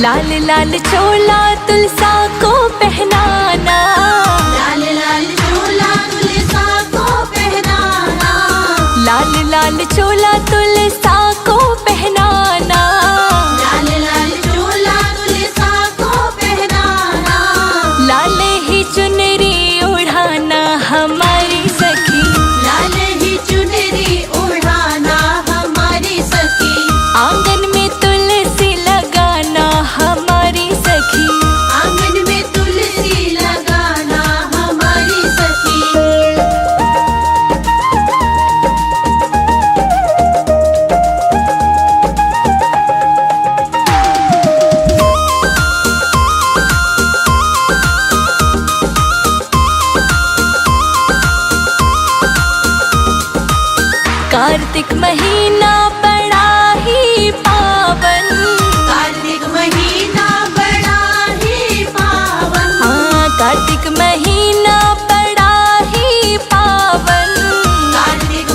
लाल लाल चोला तुलसा को पहनाना, लाल लाल चोला तुलसा को पहनाना, लाल लाल चोला तुलसा को पहनाना, लाल लाल चोला तुलसा को पहनाना, लाल ही चुनरी ओढ़ाना हमारी सखी, लाल ही चुनरी ओढ़ाना हमारी सखी, आंगन में तुलसी लगाना हमारी सखी, आंगन में तुलसी लगाना हमारी सखी। कार्तिक महीना बड़ा ही पावन, कार्तिक महीना बड़ा ही पावन, हाँ कार्तिक महीना बड़ा ही पावन, कार्तिक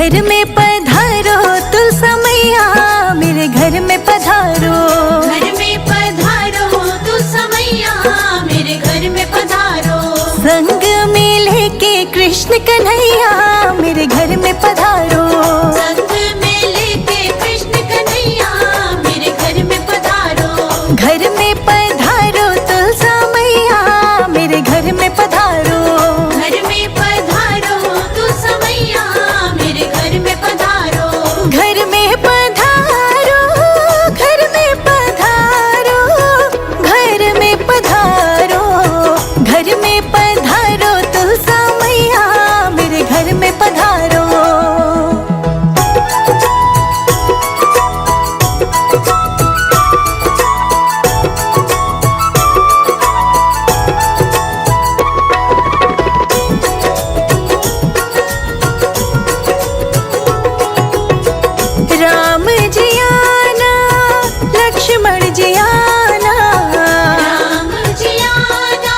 घर में पधारो तुलसा मैया, मेरे घर में पधारो। घर में पधारो तुलसा मैया, मेरे घर में पधारो। संग में लेके कृष्ण कन्हैया, मेरे घर में पधारो। संग में लेके कृष्ण कन्हैया, मेरे घर में पधारो। घर में पधारो तुलसा मैया, मेरे घर में पधारो। घर में पधारो तुलसा मैया, मेरे घर में पधारो। घर में पधारो, घर में पधारो, घर में पधारो। घर में पधारो तुलसा मैया, मेरे घर में पधारो। राम जी आना, लक्ष्मण जी आना। राम जी आना,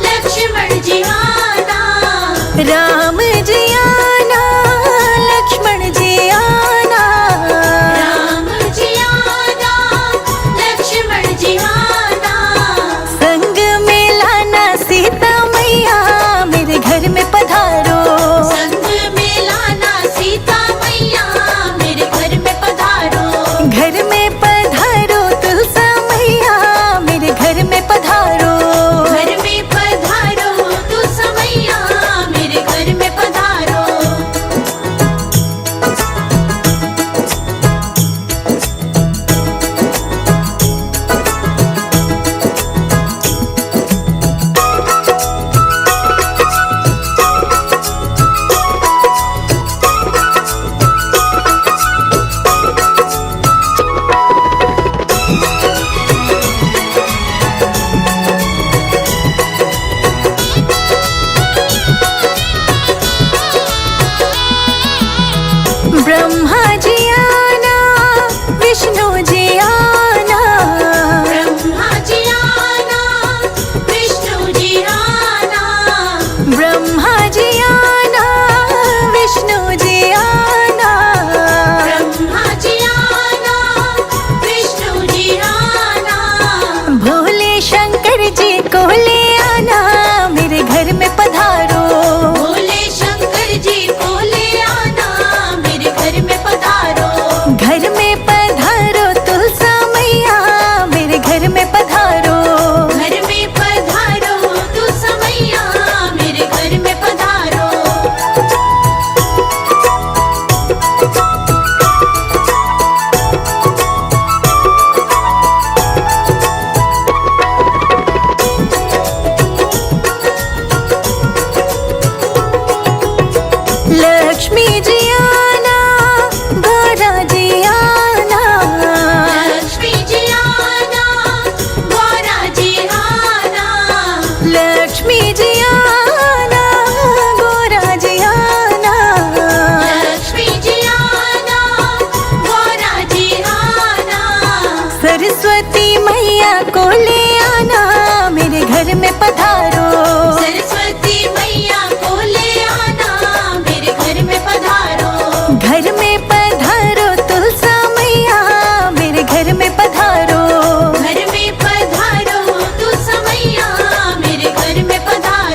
लक्ष्मण जी आना। राम जी आना, लक्ष्मण जी आना। राम जी आना, लक्ष्मण जी आना। संग में लाना सीता मैया, मेरे घर में पधारो। संग में लाना सीता मैया, मेरे घर में पधारो। घर में पधारो तुलसा मैया, मेरे घर में पधारो। घर में पधारो तुलसा मैया, मेरे घर में पधारो। ब्रह्मा जी आना, विष्णु जी आना। ब्रह्मा जी आना, विष्णु जी आना। ब्रह्मा जी आना, विष्णु जी आना। ब्रह्मा जी आना, विष्णु जी आना। भोले शंकर जी को ले आना, मेरे घर में पधारो। भोले शंकर जी को ले आना, मेरे घर में पधारो। घर में पधारो तुलसा मैया, मेरे घर में पधारो। घर में पधारो तुलसा मैया, मेरे घर में पधारो। लक्ष्मी जी आना, गौरा जी आना। लक्ष्मी जी आना, गौरा जी आना। लक्ष्मी जी आना, गौरा जी आना। लक्ष्मी जी आना, गौरा जी आना। सरस्वती मैया को ले आना, मेरे घर में पधारो। सरस्वती मैया को ले आना, मेरे घर में पधारो। घर में पधारो तुलसा मैया, मेरे घर में पधारो। घर में पधारो तुलसा मैया, मेरे घर में पधारो।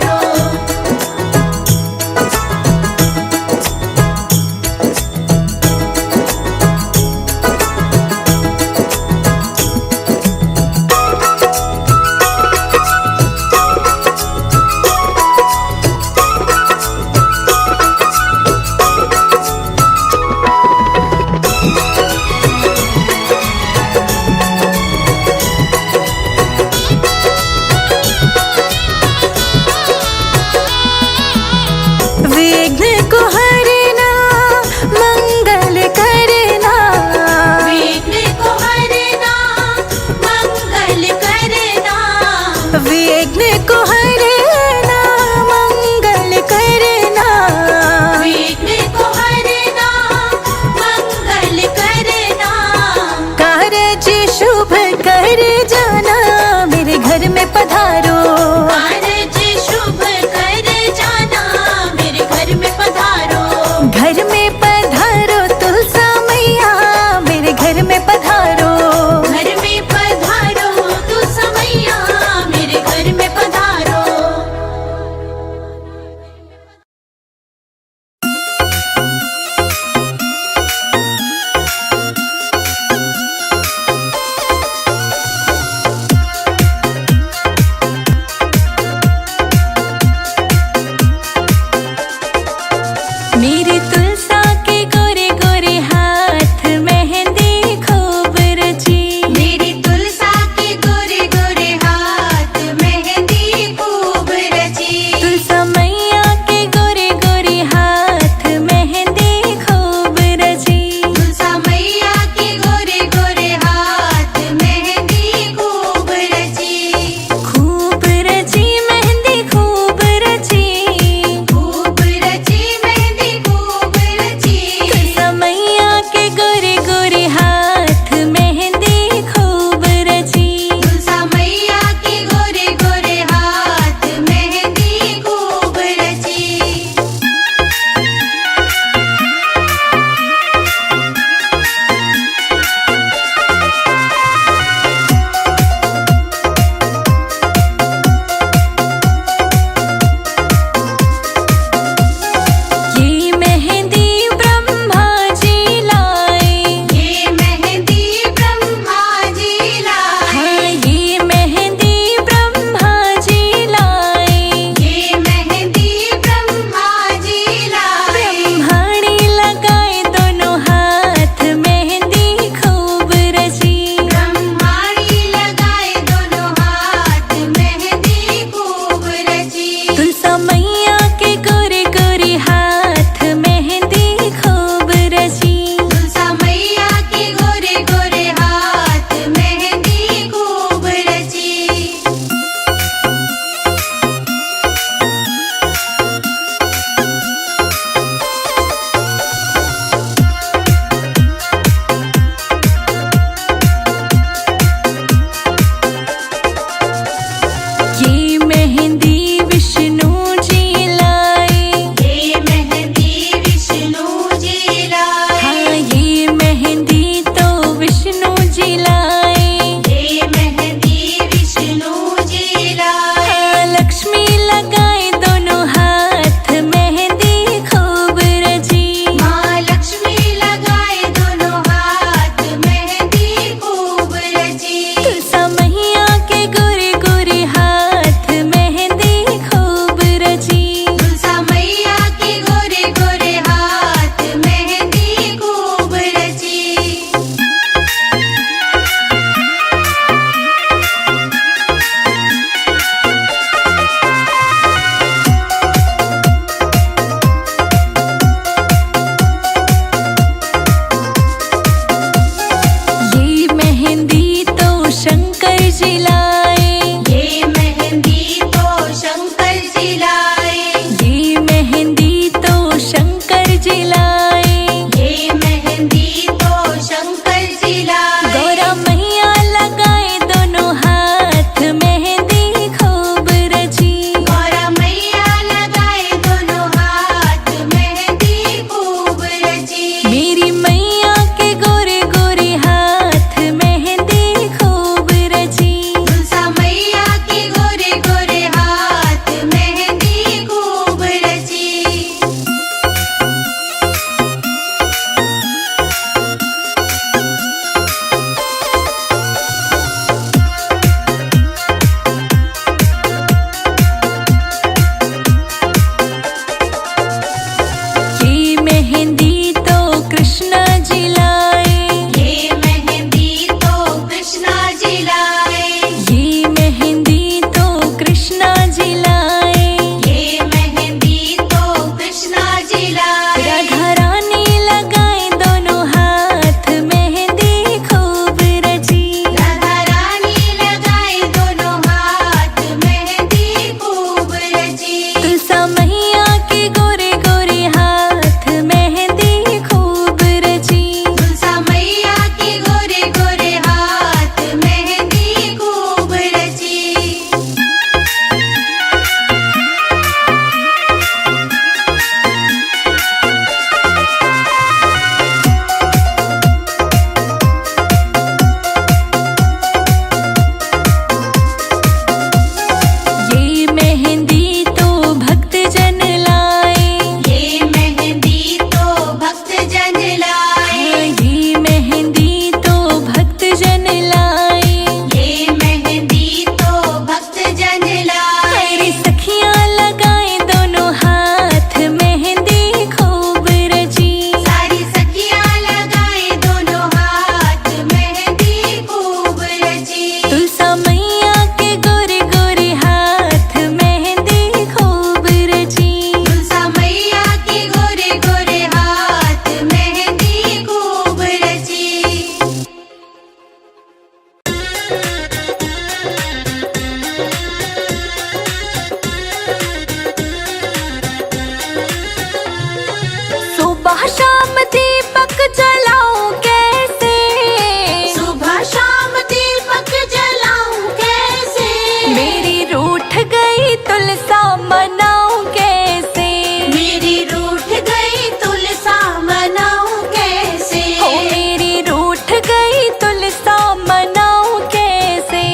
तुलसा मनाऊं कैसे, मेरी रूठ गई तुलसा मनाऊं कैसे, हो मेरी रूठ गई तुलसा मनाऊं कैसे।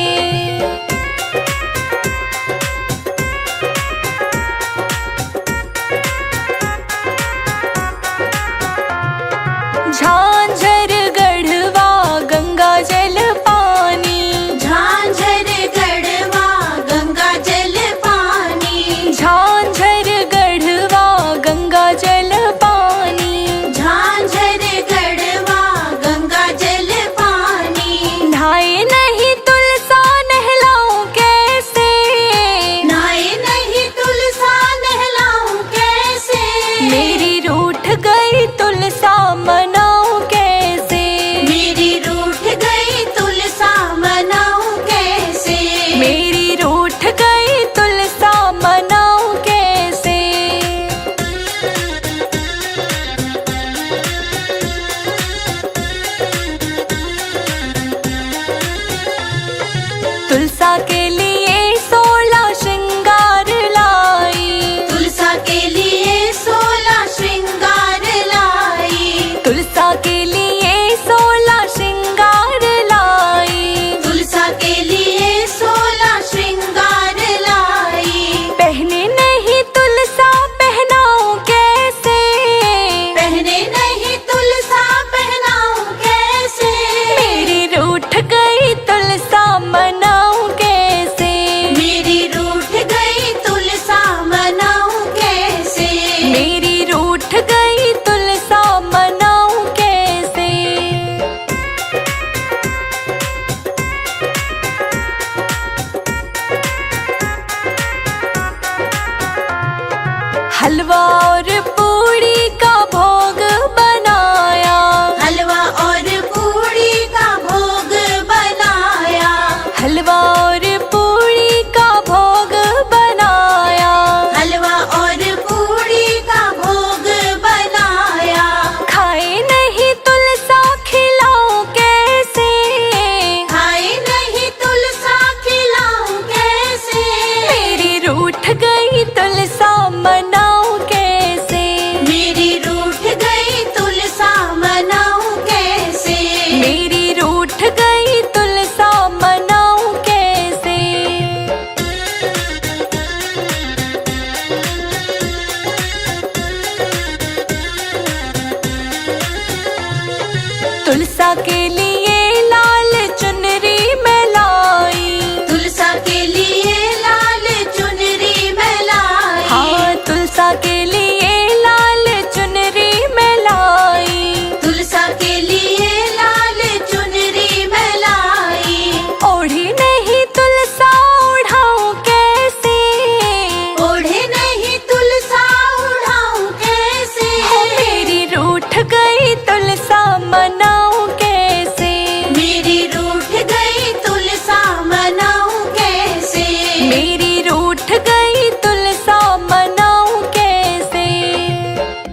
झांझर गढ़वा गंगा जल पानी, झांझर गढ़वा गंगा जल पानी, झांझर गढ़वा गंगा जल पानी, झांझर गढ़वा गंगा जल पानी। नहाए नहीं तुलसा नहलाऊं कैसे, नहाए नहीं तुलसा नहलाऊं कैसे, मेरी रूठ गई तुलसा मनाऊं कैसे, मेरी रूठ गई तुलसा मनाऊं कैसे, मेरी रूठ गई तुलसा मनाऊं कैसे। तुलसा के लिए 16 श्रृंगार लाई, तुलसा के लिए 16 श्रृंगार लाई, तुलसा के लिए 16 श्रृंगार लाई, तुलसा के लिए 16 श्रृंगार लाई। पहने नहीं तुलसा पहनाऊं कैसे, पहने नहीं तुलसा पहनाऊं कैसे, मेरी रूठ गई तुलसा मनाऊं कैसे, मेरी रूठ गई तुलसा मनाऊं कैसे, मेरी रूठ गई तुलसा मनाऊं कैसे। हलवा और